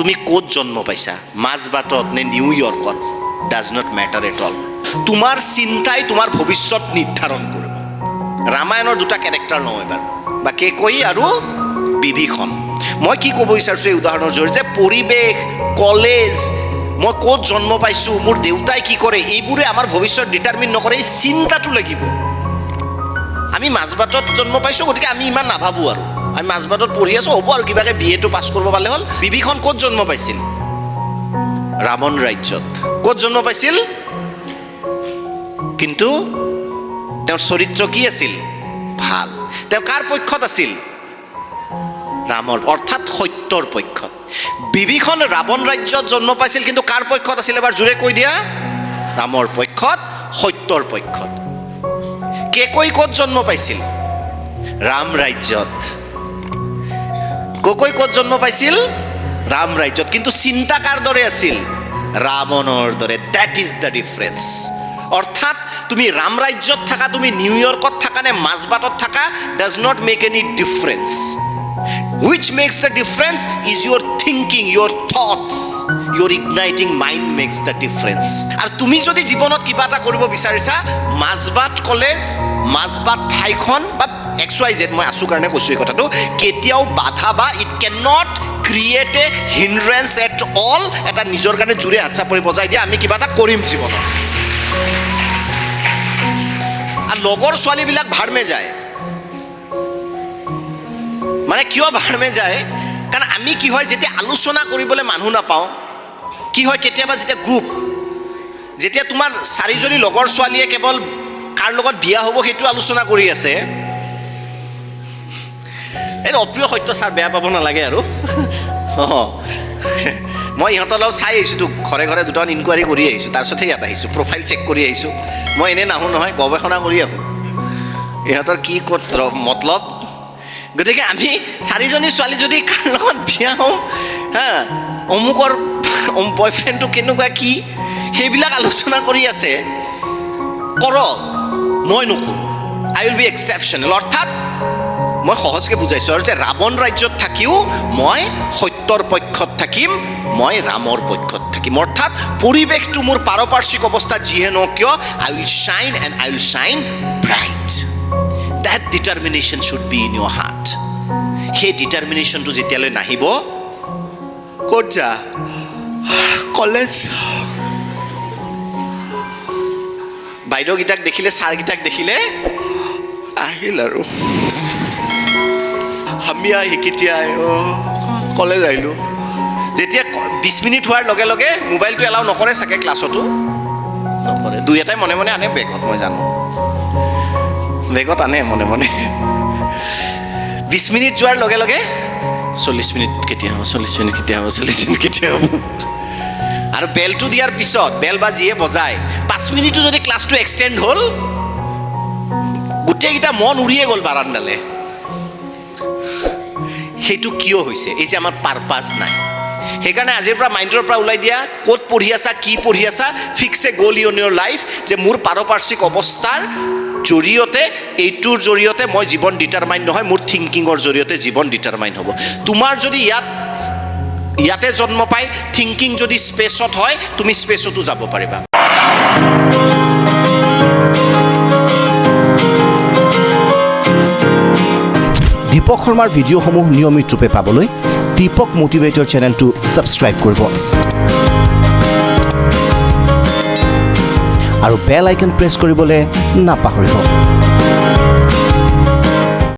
তুমি ক'ত জন্ম পাইছা, মাজবাটত নে নিউয়ৰ্কত, does not matter at all. তোমাৰ চিন্তাই তোমাৰ ভৱিষ্যত নিৰ্ধাৰণ কৰিব। ৰামায়ণৰ দুটা কেৰেক্টাৰ লওঁ এবাৰ, বা কেকই আৰু বিভীষণ। মই কি ক'ব বিচাৰিছোঁ এই উদাহৰণৰ জৰিয়তে, পৰিৱেশ, কলেজ, মই ক'ত জন্ম পাইছোঁ, মোৰ দেউতাই কি কৰে, এইবোৰে আমাৰ ভৱিষ্যত ডিটাৰমিন নকৰে। এই চিন্তাটো লাগিব। আমি মাজবাটত জন্ম পাইছোঁ, গতিকে আমি ইমান নাভাবোঁ আৰু আমি মাজবাটত পঢ়ি আছোঁ, হ'ব আৰু কিবাকৈ BA টো পাছ কৰিব পালে হ'ল। বিভীষণ ক'ত জন্ম পাইছিল? ৰাৱণ ৰাজ্যত। ক'ত জন্ম পাইছিল? কিন্তু তেওঁৰ চৰিত্ৰ কি আছিল? ভাল। তেওঁ কাৰ পক্ষত আছিল? ৰামৰ, অৰ্থাৎ সত্যৰ পক্ষত। বিভীষণ ৰাৱণ ৰাজ্যত জন্ম পাইছিল, কিন্তু কাৰ পক্ষত আছিল? এবাৰ জোৰে কৈ দিয়া। ৰামৰ পক্ষত, সত্যৰ পক্ষত। কেকই ক'ত জন্ম পাইছিল? ৰাম ৰাজ্যত। ককৈ ক'ত জন্ম পাইছিল? ৰাম ৰাজ্যত, কিন্তু চিন্তা কাৰ দৰে আছিল? ৰাৱণৰ দৰে। That is the difference. অৰ্থাৎ তুমি ৰাম ৰাজ্যত থাকা, তুমি নিউয়ৰ্কত থাকা নে মাজবাটত থাকা, does not make any difference. Which makes the difference is your thinking, your thoughts, your igniting mind makes the difference. আৰু তুমি যদি জীৱনত কিবা এটা কৰিব বিচাৰিছা, মাজবাট কলেজ, মাজবাট ঠাইখন বা XYZ, মই আছোঁ কাৰণে কৈছোঁ এই কথাটো, কেতিয়াও বাধা বা it can not create a hindrance at all. এটা নিজৰ কাৰণে জোৰে হাত চাপৰি বজাই দিয়া, আমি কিবা এটা কৰিম জীৱনত। আৰু লগৰ ছোৱালীবিলাক ভাড়মে যায়। মানে কিয় ভাড়মে যায়? কাৰণ আমি কি হয়, যেতিয়া আলোচনা কৰিবলৈ মানুহ নাপাওঁ, কি হয় কেতিয়াবা যেতিয়া গ্ৰুপ, যেতিয়া তোমাৰ 4জনী লগৰ ছোৱালীয়ে কেৱল কাৰ লগত বিয়া হ'ব সেইটো আলোচনা কৰি আছে, এই অপ্ৰিয় সত্য ছাৰ, বেয়া পাব নালাগে আৰু। মই ইহঁতৰ লগত চাই আহিছোঁ, ঘৰে ঘৰে দুটামান ইনকুৱাৰী কৰি আহিছোঁ, তাৰপিছতহে ইয়াত আহিছোঁ, প্ৰফাইল চেক কৰি আহিছোঁ। মই এনেই নাহোঁ নহয়, গৱেষণা কৰি আহোঁ ইহঁতৰ কি ক'ত মতলব। গতিকে আমি 4জনী ছোৱালী যদি কাৰ লগত বিয়া হওঁ, অমুকৰ বয়ফ্ৰেণ্ডটো কেনেকুৱা কি, সেইবিলাক আলোচনা কৰি আছে, কৰক, মই নকৰোঁ। আই উইল বি এক্সেপশ্যনেল। অৰ্থাৎ মই সহজকৈ বুজাইছোঁ আৰু যে ৰাৱণ ৰাজ্যত থাকিও মই সত্যৰ পক্ষত থাকিম, মই ৰামৰ পক্ষত থাকিম। অৰ্থাৎ পৰিৱেশটো মোৰ পাৰিপাৰ্শ্বিক অৱস্থা যিহে নহওক কিয়, I will shine and I will shine bright. That determination should be in your heart. সেই ডিটাৰমিনেশ্যনটো যেতিয়ালৈ নাহিব, ক'ত যা, কলেজ, বাইদেউকেইটাক দেখিলে, ছাৰকেইটাক দেখিলে আহিল আৰু আমি আহি কেতিয়া কলেজ আহিলোঁ। যেতিয়া 20 মিনিট হোৱাৰ লগে লগে মোবাইলটো এলাউ নকৰে চাগে, ক্লাছতো নকৰে। দুই এটাই মনে মনে আনে বেগত, মই জানো বেগত আনে মনে মনে। 20 মিনিট যোৱাৰ লগে লগে 40 মিনিট কেতিয়া হ'ব, 40 মিনিট কেতিয়া হ'ব, 40 মিনিট কেতিয়া হ'ব। আৰু বেলটো দিয়াৰ পিছত, বেল বা যিয়ে বজায়, 5 মিনিটো যদি ক্লাছটো এক্সটেণ্ড হ'ল, গোটেইকেইটা মন উৰিয়ে গ'ল বাৰাণ্ডালে। সেইটো কিয় হৈছে? এই যে আমাৰ পাৰপাছ নাই। সেইকাৰণে আজিৰ পৰা মাইণ্ডৰ পৰা ওলাই দিয়া, ক'ত পঢ়ি আছা, কি পঢ়ি আছা, ফিক্স এ গ'ল ইন ইয়ৰ লাইফ, যে মোৰ পাৰিপাৰ্শ্বিক অৱস্থাৰ জৰিয়তে, এইটোৰ জৰিয়তে মই জীৱন ডিটাৰমাইন নহয়, মোৰ থিংকিঙৰ জৰিয়তে জীৱন ডিটাৰমাইন হ'ব। তোমাৰ যদি ইয়াতে জন্ম পাই থিংকিং যদি স্পেচত হয়, তুমি স্পেচতো যাব পাৰিবা। দীপক শৰ্মাৰ ভিডিঅ'সমূহ নিয়মিত ৰূপে পাবলৈ দীপক মটিভেটৰ চেনেলটো ছাবস্ক্ৰাইব কৰিব আৰু বেল আইকন প্ৰেছ কৰিবলৈ নাপাহৰিব।